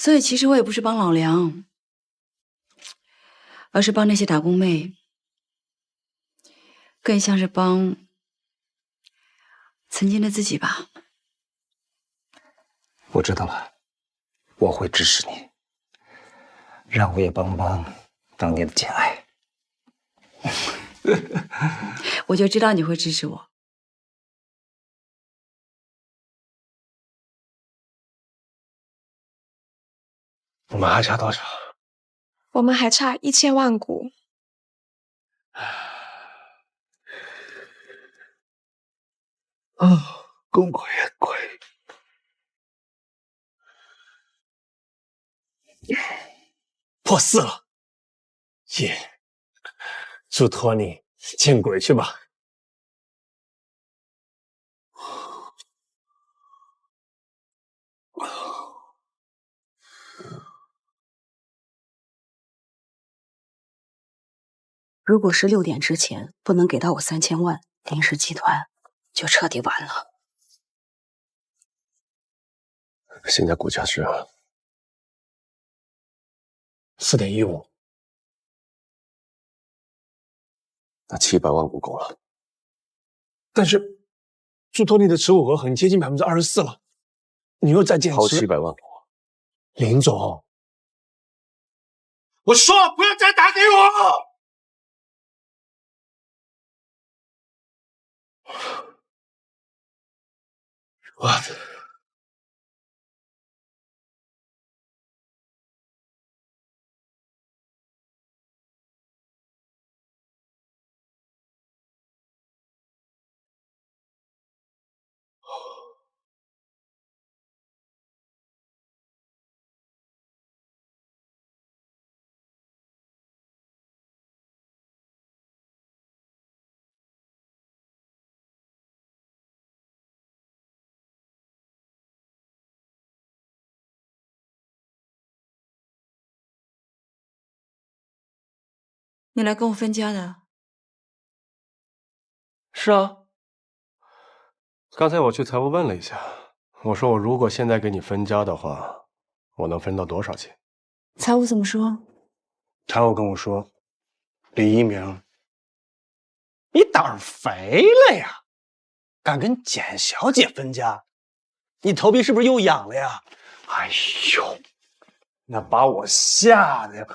所以其实我也不是帮老梁，而是帮那些打工妹，更像是帮曾经的自己吧。我知道了，我会支持你，让我也帮帮当年的简爱。我就知道你会支持我。我们还差多少？我们还差1000万股。功亏一篑。破4了，耶！祝托你见鬼去吧！如果是6点之前不能给到我3000万，林氏集团就彻底完了。现在股价是4.15，那700万股够了。但是祝托尼的持股额很接近24%了，你又再减持掏700万股，林总，我说了不要再打给我。我的。你来跟我分家的？是啊。刚才我去财务问了一下，我说我如果现在给你分家的话，我能分到多少钱？财务怎么说？财务跟我说，李一鸣，你胆儿肥了呀，敢跟简小姐分家，你头皮是不是又痒了呀？哎呦，那把我吓得呀，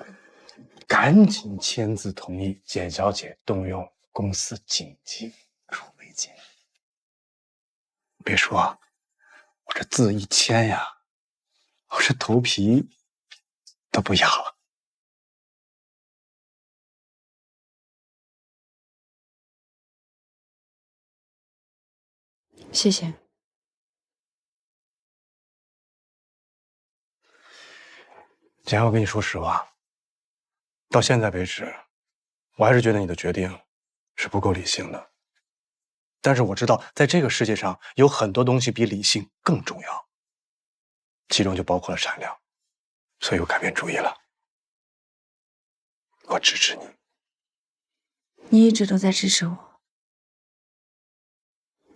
赶紧签字同意简小姐动用公司紧急储备金。别说，我这字一签呀，我这头皮都不痒了。谢谢。简爱，我跟你说实话，到现在为止，我还是觉得你的决定是不够理性的。但是我知道，在这个世界上有很多东西比理性更重要，其中就包括了善良，所以我改变主意了，我支持你。你一直都在支持我，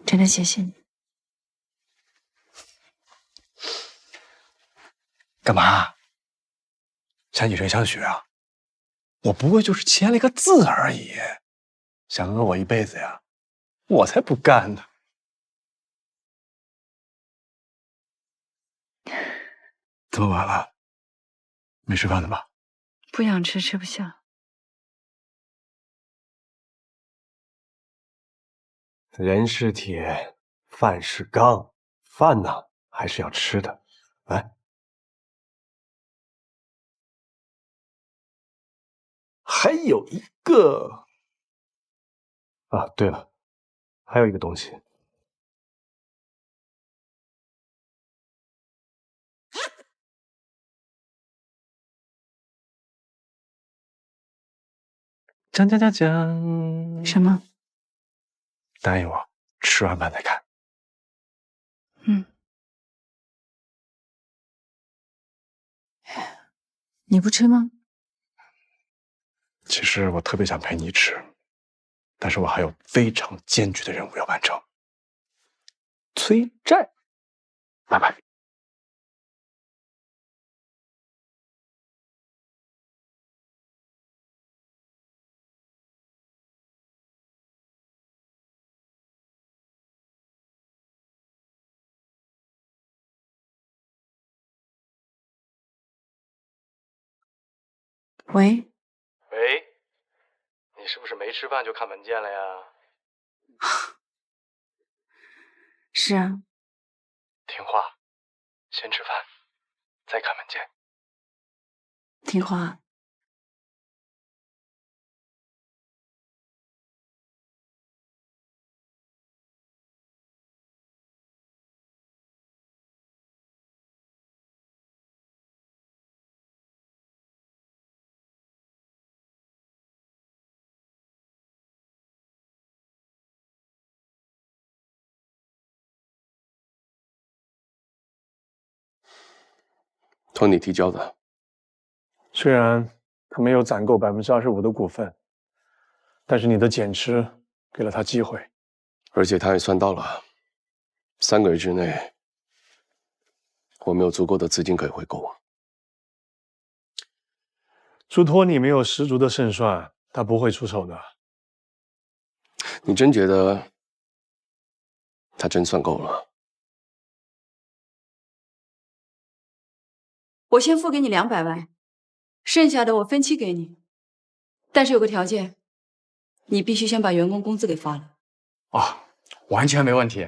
真的谢谢你。干嘛？想以身相许啊？我不过就是签了一个字而已，想讹我一辈子呀？我才不干呢！这么晚了，没吃饭的吧？不想吃，吃不下。人是铁，饭是钢，饭呢还是要吃的。来，还有一个啊，对了，还有一个东西。讲讲讲讲，什么？答应我，吃完饭再看。嗯。你不吃吗？其实我特别想陪你吃，但是我还有非常艰巨的任务要完成。催债，拜拜。喂，喂，你是不是没吃饭就看文件了呀？是啊，听话，先吃饭，再看文件。听话。托你提交的。虽然他没有攒够25%的股份，但是你的减持给了他机会。而且他也算到了，3个月之内，我没有足够的资金可以回购。朱托尼没有十足的胜算，他不会出手的。你真觉得他真算够了？我先付给你200万，剩下的我分期给你，但是有个条件，你必须先把员工工资给发了。哦，完全没问题。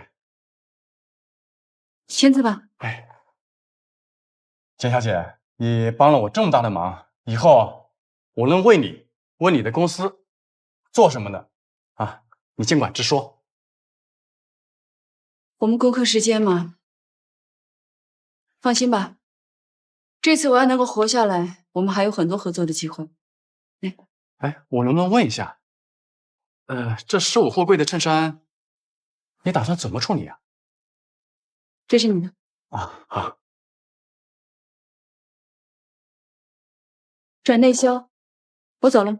签字吧。哎，简小姐，你帮了我这么大的忙，以后我能为你的公司做什么呢？啊，你尽管直说。我们攻克时间嘛，放心吧，这次我要能够活下来，我们还有很多合作的机会。哎，我能不能问一下，这15货柜的衬衫，你打算怎么处理啊？这是你的。啊，好。转内销，我走了。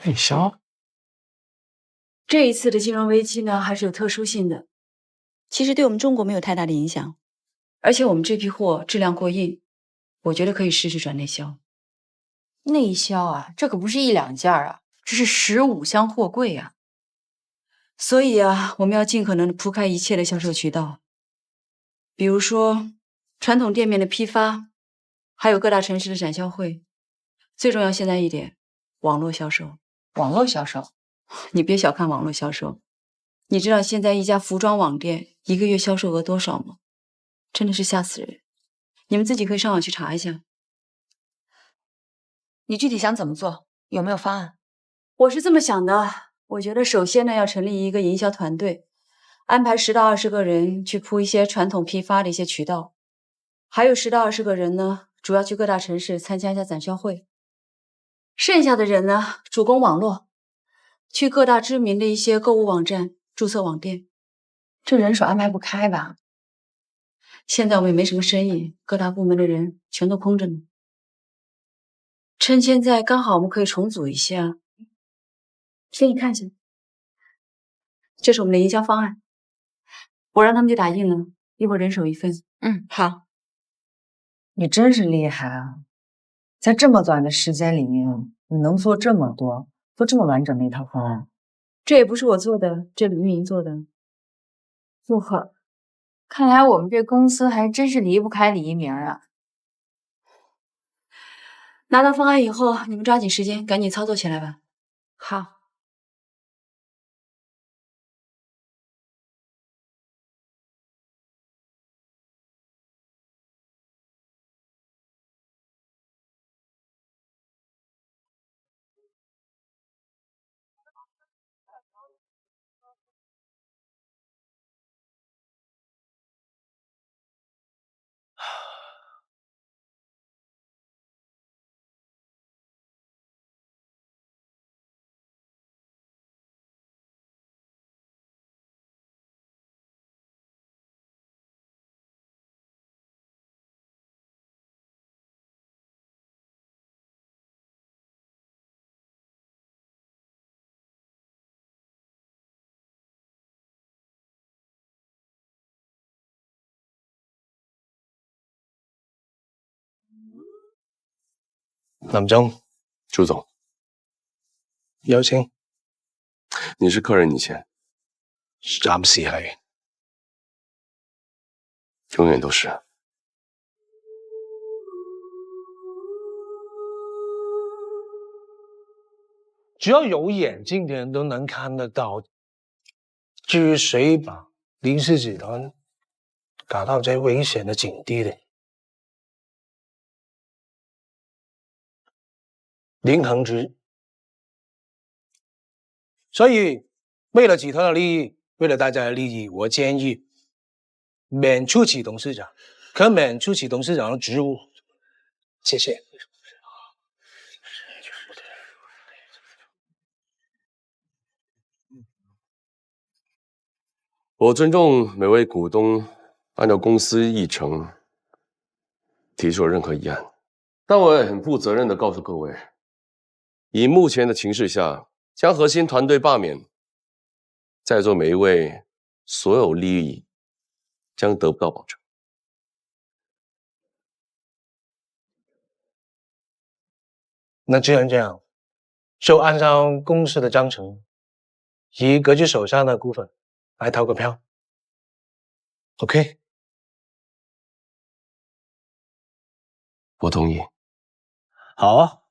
内销？这一次的金融危机呢，还是有特殊性的，其实对我们中国没有太大的影响，而且我们这批货质量过硬，我觉得可以试试转内销。内销啊，这可不是1、2件啊，这是15箱货柜啊。所以啊，我们要尽可能的铺开一切的销售渠道，比如说传统店面的批发，还有各大城市的展销会。最重要现在一点，网络销售。网络销售，你别小看网络销售，你知道现在一家服装网店1个月销售额多少吗？真的是吓死人。你们自己可以上网去查一下。你具体想怎么做？有没有方案？我是这么想的，我觉得首先呢，要成立一个营销团队，安排10到20个人去铺一些传统批发的一些渠道，还有10到20个人呢，主要去各大城市参加一下展销会。剩下的人呢，主攻网络，去各大知名的一些购物网站注册网店。这人手安排不开吧？现在我们也没什么生意，各大部门的人全都空着呢。趁现在刚好我们可以重组一下，给你看一下，这是我们的营销方案，我让他们去打印了，一会儿人手一份。好。你真是厉害啊！在这么短的时间里面，你能做这么多，做这么完整的一套方案。这也不是我做的，这里运营做的。祝贺，看来我们这公司还真是离不开李一鸣啊。拿到方案以后，你们抓紧时间，赶紧操作起来吧。好。南征，朱总，有請。你是客人，你先。暫時係。永远都是。只要有眼睛的人都能看得到，至于谁把林氏集团搞到这危险的境地的，林恒之。所以，为了集团的利益，为了大家的利益，我建议免出启董事长，可免出启董事长的职务。谢谢。我尊重每位股东按照公司议程提出了任何议案，但我也很负责任地告诉各位，以目前的情势下，将核心团队罢免，在座每一位所有利益将得不到保证。那既然这样，就按照公司的章程，以格局手上的股份来投个票。OK， 我同意。好啊，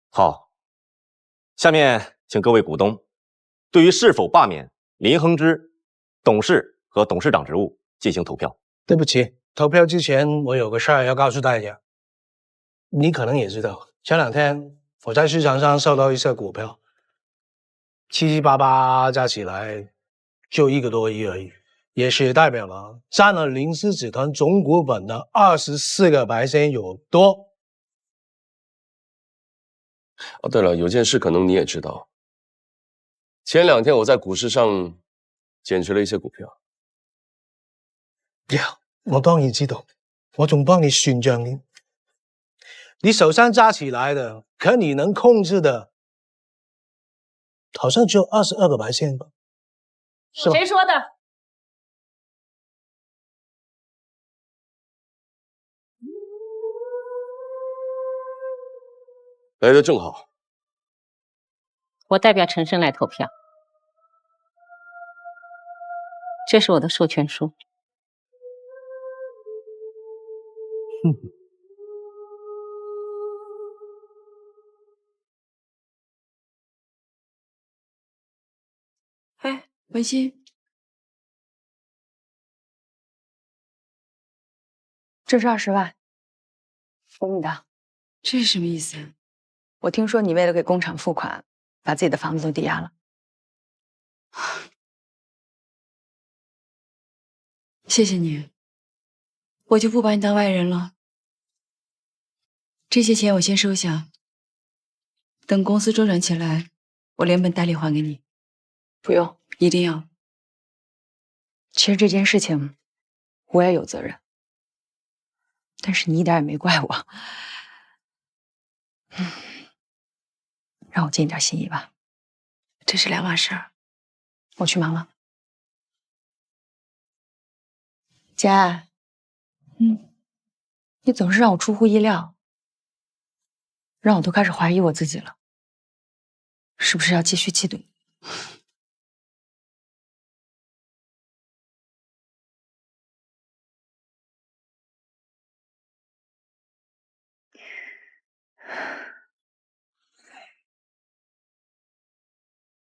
好。下面请各位股东对于是否罢免林恒之董事和董事长职务进行投票。对不起，投票之前我有个事儿要告诉大家。你可能也知道，前2天我在市场上收到一些股票，七七八八加起来就1个多亿而已，也是代表了占了林氏集团总股本的24%有多。哦，对了，有件事可能你也知道，前2天我在股市上减持了一些股票。呀，我当然知道，我仲帮你算账呢。你手上揸起来的，可你能控制的，好像只有22%吧？是吧？谁说的？来的正好。我代表陈生来投票，这是我的授权书。哎，文心，这是20万，给你的。这是什么意思？我听说你为了给工厂付款，把自己的房子都抵押了。谢谢你，我就不把你当外人了。这些钱我先收下，等公司周转起来，我连本带利还给你。不用，一定要。其实这件事情我也有责任，但是你一点也没怪我。让我尽点心意吧。这是2码事儿，我去忙了。姐，你总是让我出乎意料，让我都开始怀疑我自己了。是不是要继续嫉妒你？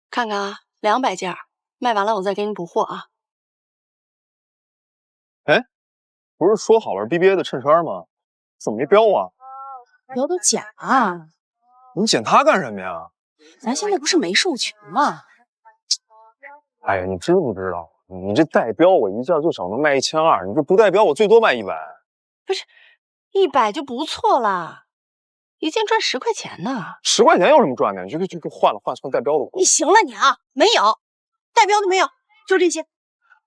看看啊，200件，卖完了我再给你补货啊。哎，不是说好了是 BBA 的衬衫吗？怎么没标啊？标的假啊！你剪它干什么呀？咱现在不是没授权吗？哎呀，你知不知道？你这带标，我一件就少能卖1200，你这不带标，我最多卖100。不是，100就不错了，一件赚10块钱呢。10块钱有什么赚的？你就换了，换带标的。你行了你啊，没有带标的没有，就这些。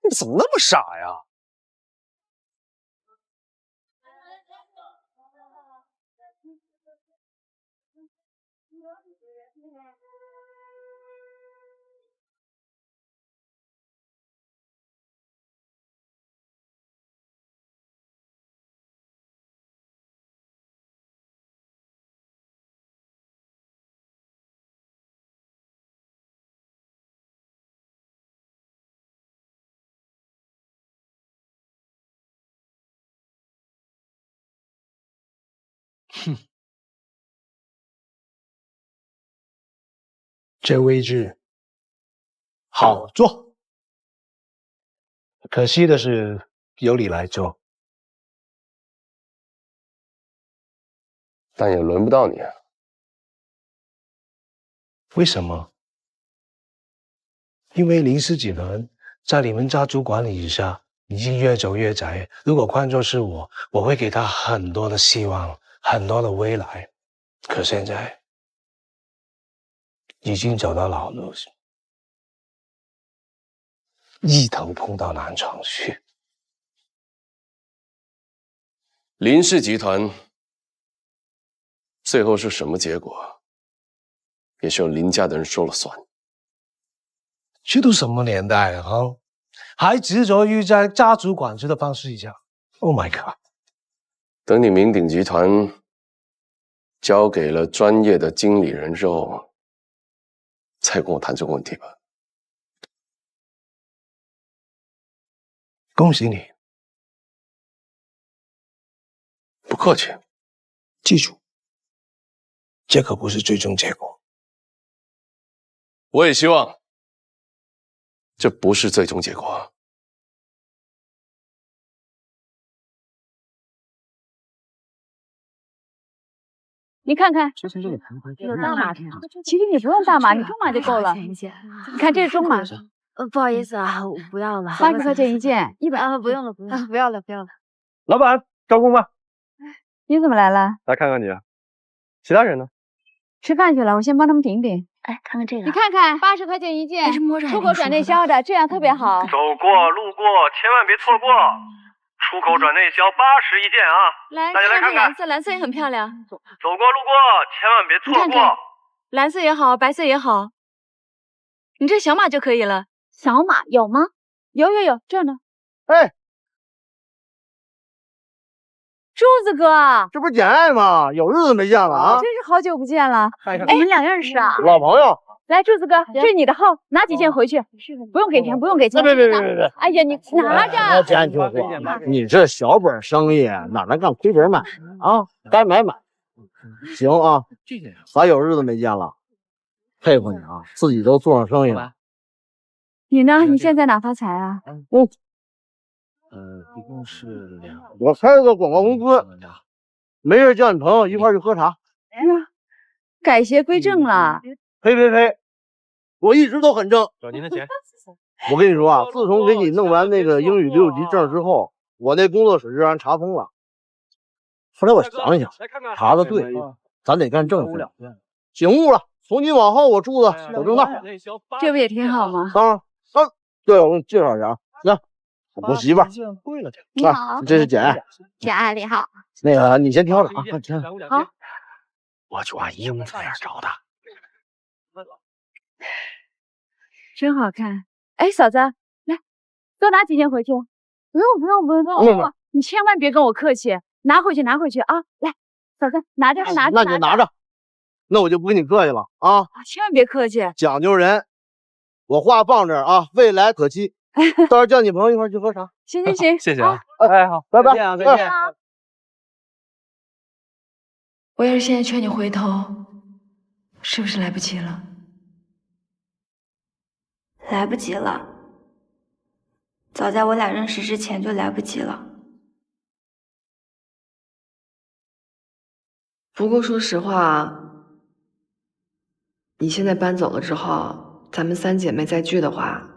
你怎么那么傻呀？这位置好坐，可惜的是由你来做，但也轮不到你啊。为什么？因为林氏集团在你们家族管理下已经越走越窄。如果换作是我，我会给他很多的希望，很多的未来。可现在已经走到老路，一头碰到南床去。林氏集团最后是什么结果，也是由林家的人说了算。这都什么年代了哈，还执着于在家族管制的方式下 ？Oh my god！ 等你明鼎集团交给了专业的经理人之后，再跟我谈这个问题吧。恭喜你，不客气。记住，这可不是最终结果。我也希望这不是最终结果。你看看，有大码的，其实你不用大码，你中码就够了。你看这是中码。不好意思啊，我不要了。80块钱一件，100啊，不用了，不用了，不要了，不要了。老板，招工吧。你怎么来了？来看看你，其他人呢？吃饭去了，我先帮他们顶顶。哎，看看这个，你看看，80块钱一件，出口转内销的，这样特别好。走过路过，千万别错过。出口转内销80一件啊！来，大家来看看，蓝色，蓝色也很漂亮。走过路过，千万别错过。你看看，蓝色也好，白色也好。你这小码就可以了。小码有吗？有，这儿呢。哎，柱子哥，这不是简爱吗？有日子没见了啊！真是好久不见了。看一看，你们俩认识啊？老朋友。来，柱子哥，这是你的号，拿几件回去，不用给钱，不用给钱。别！哎呀，你拿着。姐，你听我说，你这小本生意哪能干亏本买啊？该买。行啊，咱有日子没见了，佩服你啊，自己都做上生意了。你呢？你现在哪发财啊？一共是2。我开了个广告公司，没事叫你朋友一块去喝茶。哎呀，改邪归正了。呸！我一直都很正。找您的钱。我跟你说啊，自从给你弄完那个英语6级证之后，我那工作室就让人查封了。后来我想一想，查的对，咱得干正事。醒悟了，从今往后我柱子走正道。这不也挺好吗？当然，对，我给你介绍一下啊，来，我媳妇儿。你好，这是简爱。简爱你好。那个你先挑着啊，好。我就按英字样找的。真好看。哎，嫂子，来，多拿几件回去。不用，你千万别跟我客气，拿回去啊！来，嫂子，拿着。那你就拿着。那我就不跟你客气了啊！千万别客气，讲究人。我话放这儿啊，未来可期。到时候叫你朋友一块去喝茶。行，谢谢啊。哎，好，拜拜啊，再见。我要是现在劝你回头，是不是来不及了？来不及了，早在我俩认识之前就来不及了。不过说实话，你现在搬走了之后，咱们3姐妹再聚的话，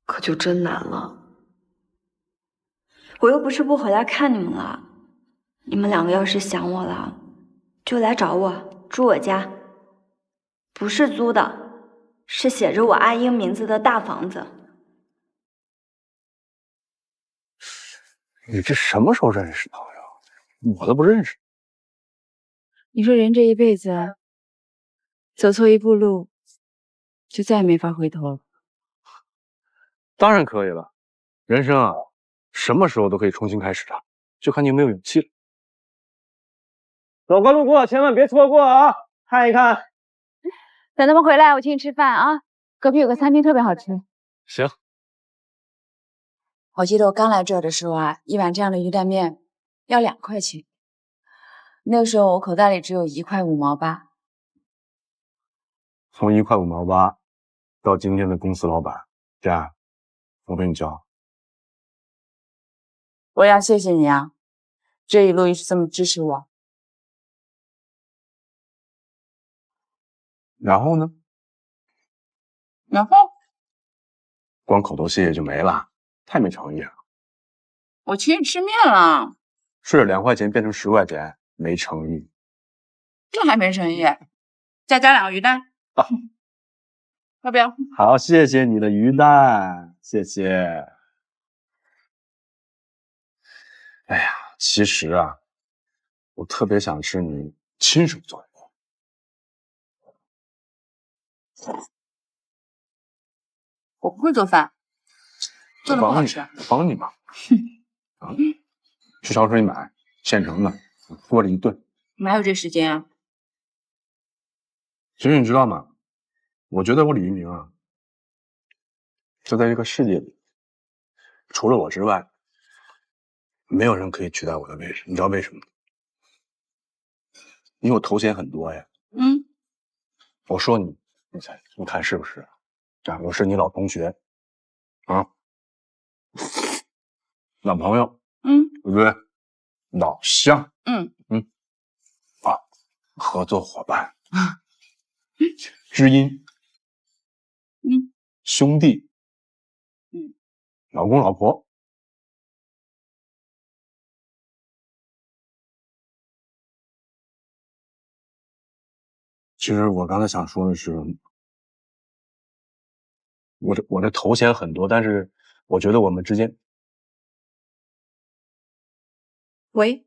可就真难了。我又不是不回来看你们了，你们2个要是想我了，就来找我，住我家，不是租的。是写着我阿英名字的大房子。你这什么时候认识的呀？我都不认识。你说人这一辈子走错一步路，就再也没法回头了。当然可以了，人生啊，什么时候都可以重新开始的，就看你有没有勇气了。走过路过，千万别错过啊！看一看。等他们回来，我请你吃饭啊！隔壁有个餐厅特别好吃。行。我记得我刚来这儿的时候啊，一碗这样的鱼蛋面要2块钱。那个时候我口袋里只有1块5毛8。从1块5毛8到今天的公司老板，家，我给你交。我要谢谢你啊，这一路一直这么支持我。然后呢？然后光口头谢谢就没了，太没诚意了。我请你吃面了，是2块钱变成10块钱，没诚意。这还没诚意，再加2个鱼蛋，要不要？好，谢谢你的鱼蛋，谢谢。哎呀，其实啊，我特别想吃你亲手做的。我不会做饭，做的不好吃。帮你嘛。去超市里买现成的，锅里一炖。哪有这时间啊？其实你知道吗？我觉得我李一鸣啊，就在这个世界里，除了我之外，没有人可以取代我的位置。你知道为什么？因为我头衔很多呀。我说你，你猜，你看是不是？啊，我是你老同学，啊，老朋友，对不对？老乡，啊，合作伙伴，知音，兄弟，老公老婆。其实我刚才想说的是，我的头衔很多，但是我觉得我们之间，喂，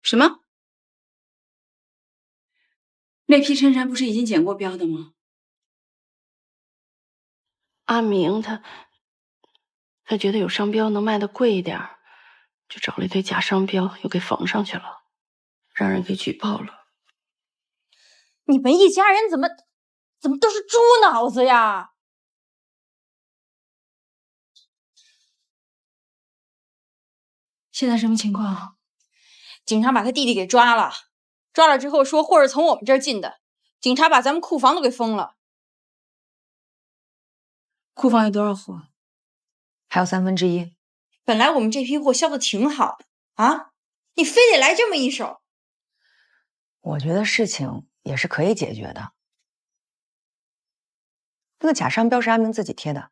什么？那批衬衫不是已经剪过标的吗？阿明他觉得有商标能卖得贵一点，就找了一堆假商标，又给缝上去了，让人给举报了。你们一家人怎么都是猪脑子呀？现在什么情况？警察把他弟弟给抓了，抓了之后说货是从我们这儿进的，警察把咱们库房都给封了。库房有多少货？还有1/3。本来我们这批货销的挺好的啊，你非得来这么一手。我觉得事情也是可以解决的。那个假商标是阿明自己贴的，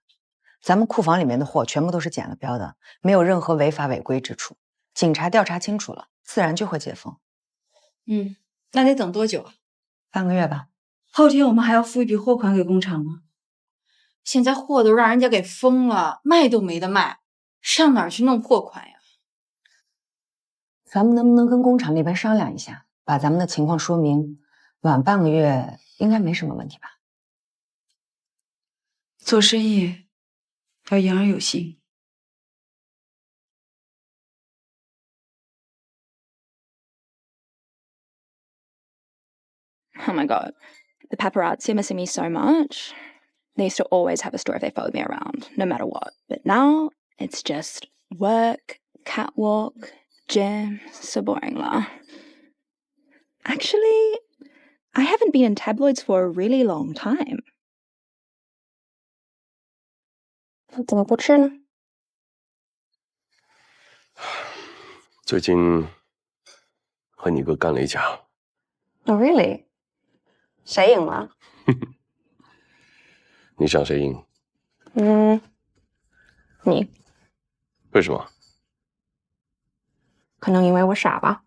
咱们库房里面的货全部都是剪了标的，没有任何违法违规之处。警察调查清楚了，自然就会解封。那得等多久啊？半个月吧。后天我们还要付一笔货款给工厂吗？现在货都让人家给封了，卖都没得卖，上哪儿去弄货款呀？咱们能不能跟工厂那边商量一下，把咱们的情况说明，晚半个月应该没什么问题吧？做生意要言而有信。Oh my god, the paparazzi are missing me so much. They used to always have a story if they followed me around, no matter what. But now it's just work, catwalk, gym. So boring lah. Actually, I haven't been in tabloids for a really long time. 怎么不吃呢？最近和你哥干了一架。Oh really? 谁赢了？你想谁赢？你。为什么？可能因为我傻吧。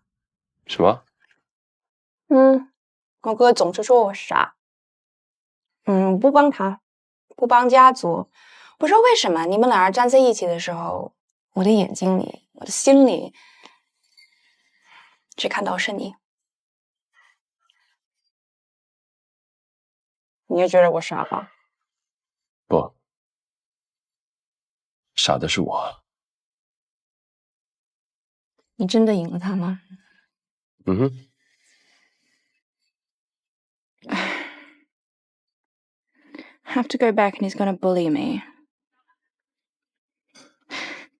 什么？我哥总是说我傻。不帮他，不帮家族。不知道为什么，你们俩人站在一起的时候，我的眼睛里，我的心里，只看到是你。你也觉得我傻吧？不，傻的是我。你真的赢了他吗？Have to go back and he's gonna bully me.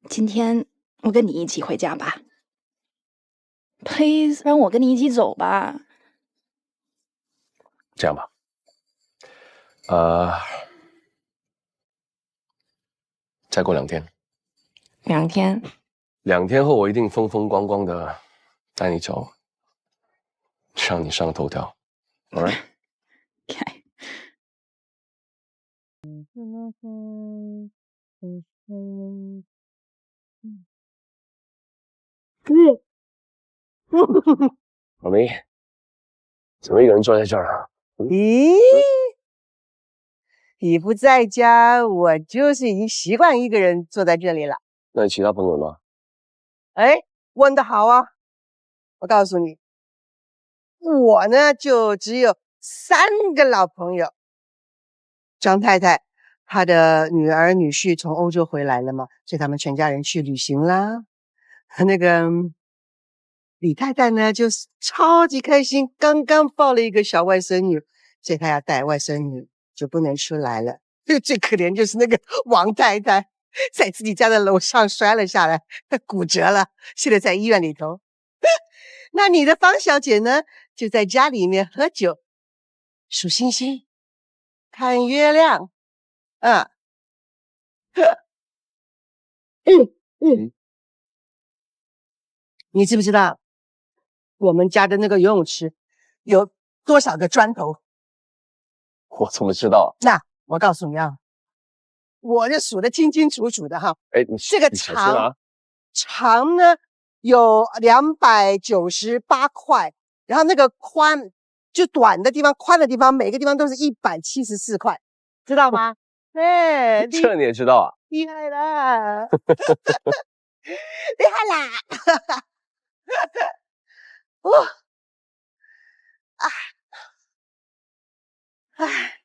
今天我跟你一起回家吧。Please， 让我跟你一起走吧。这样吧，再过2天。2天。2天后，我一定风风光光的带你走，让你上头条。All right？ Okay. 妈咪，怎么一个人坐在这儿啊？咦，你不在家，我就是已经习惯一个人坐在这里了。那你其他朋友呢？哎，问得好啊！我告诉你，我呢就只有3个老朋友。张太太，她的女儿女婿从欧洲回来了嘛，所以他们全家人去旅行啦。那个李太太呢，就是超级开心，刚刚抱了一个小外孙女，所以她要带外孙女，就不能出来了。最可怜就是那个王太太，在自己家的楼上摔了下来，骨折了，现在在医院里头。那你的方小姐呢，就在家里面喝酒，数星星，看月亮，你知不知道我们家的那个游泳池有多少个砖头？我怎么知道？那我告诉你啊，我就数得清清楚楚的哈。哎，这个你小心啊！长呢有298块，然后那个宽就短的地方、宽的地方，每个地方都是174块，知道吗？哎，这你也知道啊？厉害了，厉害啦！哦，啊，哎，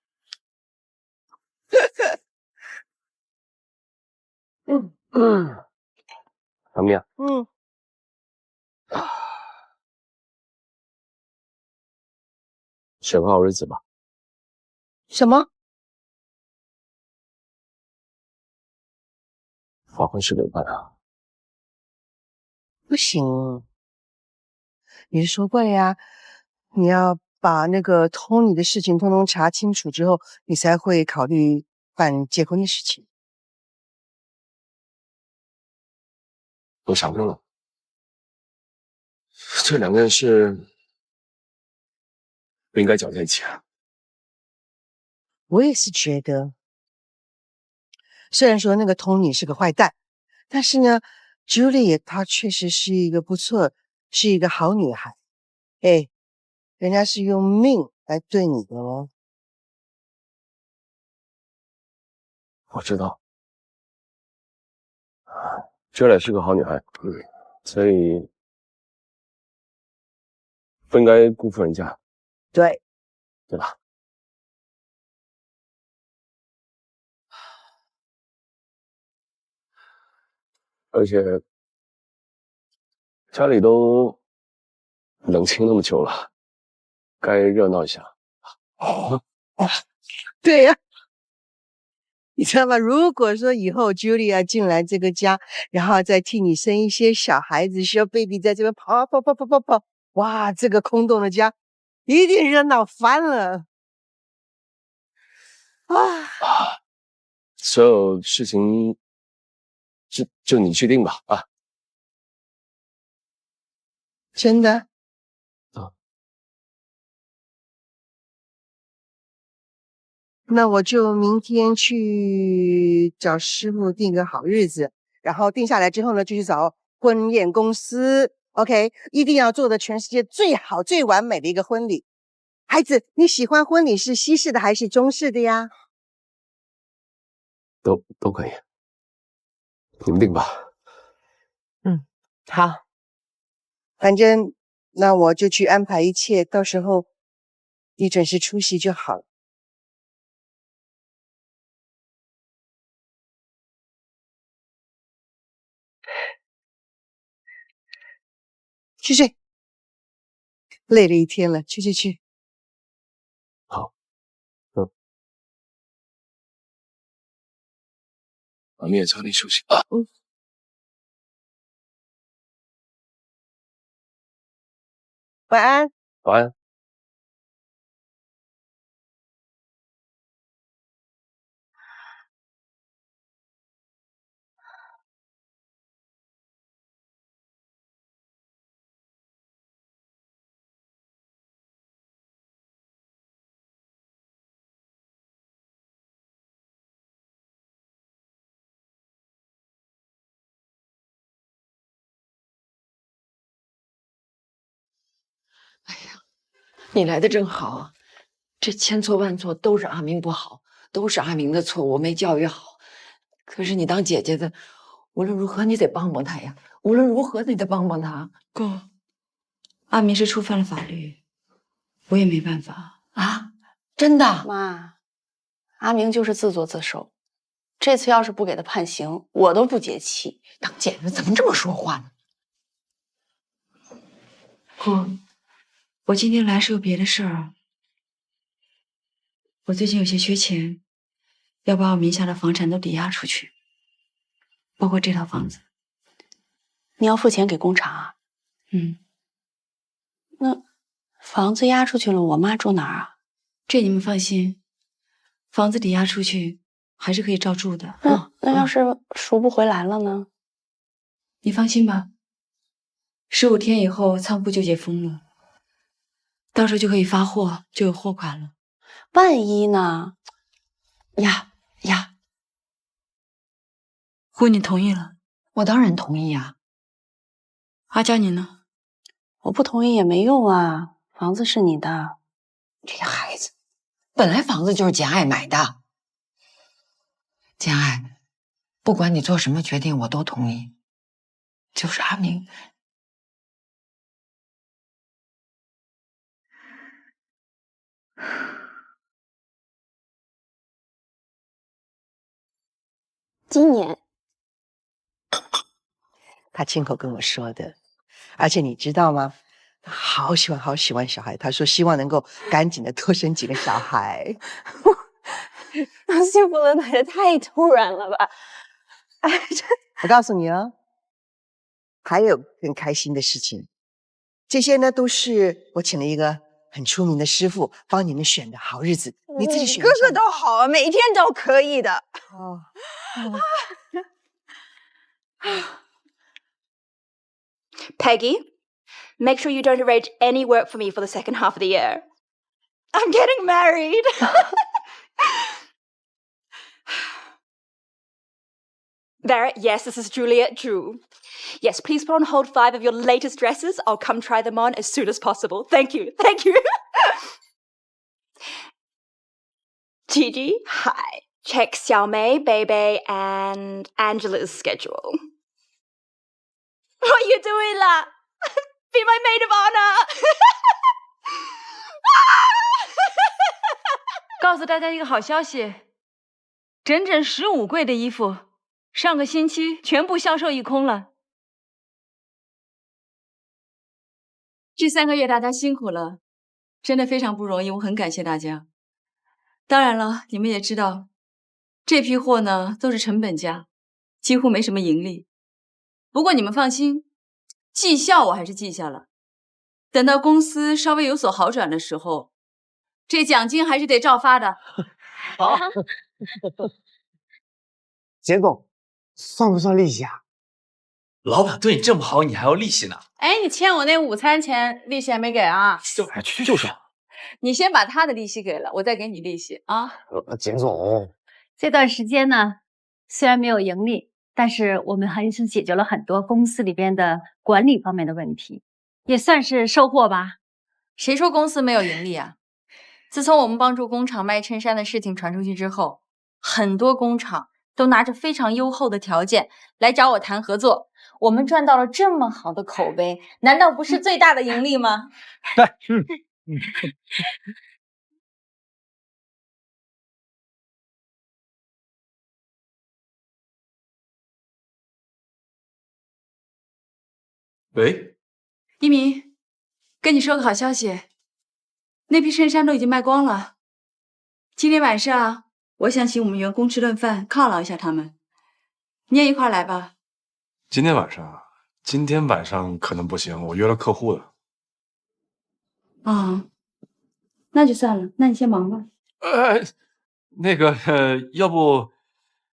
小咪啊，选个好日子吧。什么？发婚事给办啊？不行，你说过了呀，你要把那个Tony的事情通通查清楚之后，你才会考虑办结婚的事情。我想过了，这2件事不应该搅在一起啊。我也是觉得，虽然说那个 Tony 是个坏蛋，但是呢，Julie 她确实是一个不错，是一个好女孩。哎，人家是用命来对你的哦。我知道，Julie 是个好女孩，所以不应该辜负人家，对，对吧？而且家里都冷清那么久了，该热闹一下。对呀，你知道吗？如果说以后 Julia 进来这个家，然后再替你生一些小孩子，需要 baby 在这边跑，哇，这个空洞的家一定热闹翻了啊！所有事情就你去定吧，啊。真的？那我就明天去找师傅定个好日子，然后定下来之后呢，就去找婚宴公司。OK， 一定要做的全世界最好、最完美的一个婚礼。孩子，你喜欢婚礼是西式的还是中式的呀？都可以，你们定吧。好，反正那我就去安排一切，到时候你准时出席就好了。去睡，累了一天了，去。好，妈咪也早点休息啊。晚安。晚安。你来的正好啊，这千错万错都是阿明不好，都是阿明的错，我没教育好。可是你当姐姐的，无论如何你得帮帮他呀，无论如何你得帮帮他。哥，阿明是触犯了法律，我也没办法啊！真的？妈，阿明就是自作自受。这次要是不给他判刑，我都不解气。当姐姐怎么这么说话呢？哥，我今天来是有别的事儿。我最近有些缺钱，要把我名下的房产都抵押出去，包括这套房子。你要付钱给工厂啊？那房子押出去了，我妈住哪儿啊？这你们放心，房子抵押出去还是可以照住的。那要是赎不回来了呢？你放心吧，15天以后仓库就解封了，到时候就可以发货，就有货款了。万一呢？呀，姑，你同意了？我当然同意啊。阿娇，你呢？我不同意也没用啊，房子是你的。这个孩子，本来房子就是简爱买的。简爱，不管你做什么决定，我都同意。就是阿明，今年，他亲口跟我说的。而且你知道吗？他好喜欢小孩，他说希望能够赶紧的多生几个小孩。幸福的来的太突然了吧？哎，我告诉你啊，还有更开心的事情，这些呢都是我请了一个很出名的师傅帮你们选的好日子，你自己选。个个都好啊，每天都可以的。哦。Peggy, make sure you don't arrange any work for me for the second half of the year. I'm getting married. Vera, yes, this is Juliet Drew. Yes, please put on hold 5 of your latest dresses. I'll come try them on as soon as possible. Thank you. Gigi, hi. Check Xiaomei, Bebe, and Angela's schedule. What are you doing, La? Be my maid of honor. 告诉大家一个好消息，整整15柜的衣服，上个星期全部销售一空了。这3个月大家辛苦了，真的非常不容易，我很感谢大家。当然了，你们也知道，这批货呢都是成本价，几乎没什么盈利。不过你们放心，绩效我还是记下了。等到公司稍微有所好转的时候，这奖金还是得照发的。好，简总，算不算利息啊？老板对你这么好，你还要利息呢？哎，你欠我那午餐钱利息还没给啊？就是。你先把他的利息给了，我再给你利息啊。简总，这段时间呢，虽然没有盈利，但是我们还是解决了很多公司里边的管理方面的问题，也算是收获吧。谁说公司没有盈利啊？自从我们帮助工厂卖衬衫的事情传出去之后，很多工厂都拿着非常优厚的条件来找我谈合作。我们赚到了这么好的口碑，难道不是最大的盈利吗？对，喂，一鸣，跟你说个好消息，那批衬衫都已经卖光了。今天晚上我想请我们员工吃顿饭，犒劳一下他们，你也一块来吧。今天晚上可能不行，我约了客户了。啊，那就算了，那你先忙吧。要不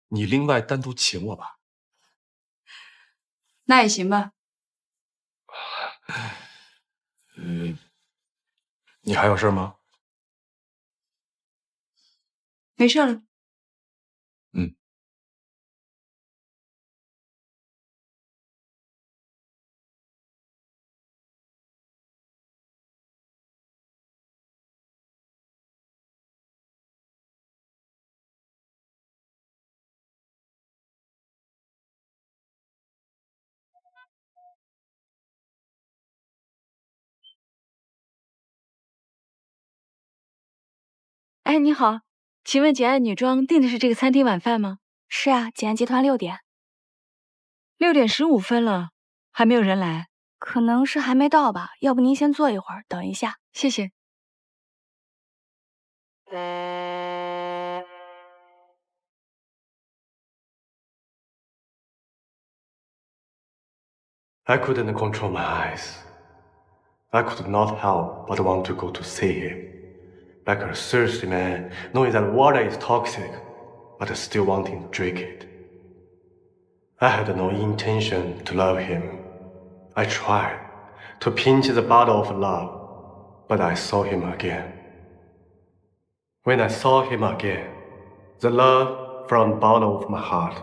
你另外单独请我吧？那也行吧。你还有事吗？没事了。哎，你好，请问简爱女装订的是这个餐厅晚饭吗？是啊，简爱集团6点。6点15分了，还没有人来。可能是还没到吧，要不您先坐一会儿，等一下。谢谢。I couldn't control my eyes. I could not help but want to go to see him. Like a thirsty man, knowing that water is toxic, but still wanting to drink it. I had no intention to love him. I tried to pinch the bottle of love, but I saw him again. When I saw him again, the love from the bottom of my heart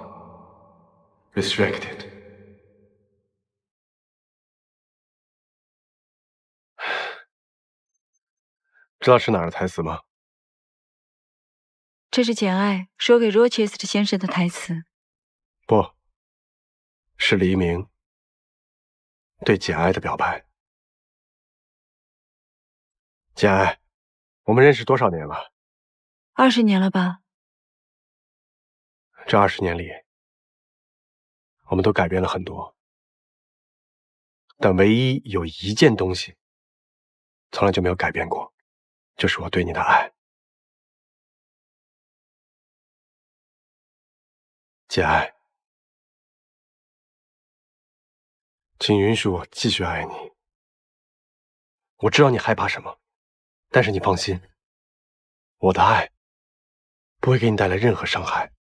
resurrected. 知道是哪儿的台词吗？这是简爱说给 Rochester 先生的台词。不，是黎明对简爱的表白。简爱，我们认识多少年了？20年了吧？这20年里，我们都改变了很多，但唯一有一件东西从来就没有改变过，就是我对你的爱。简爱，请允许我继续爱你。我知道你害怕什么，但是你放心，我的爱不会给你带来任何伤害。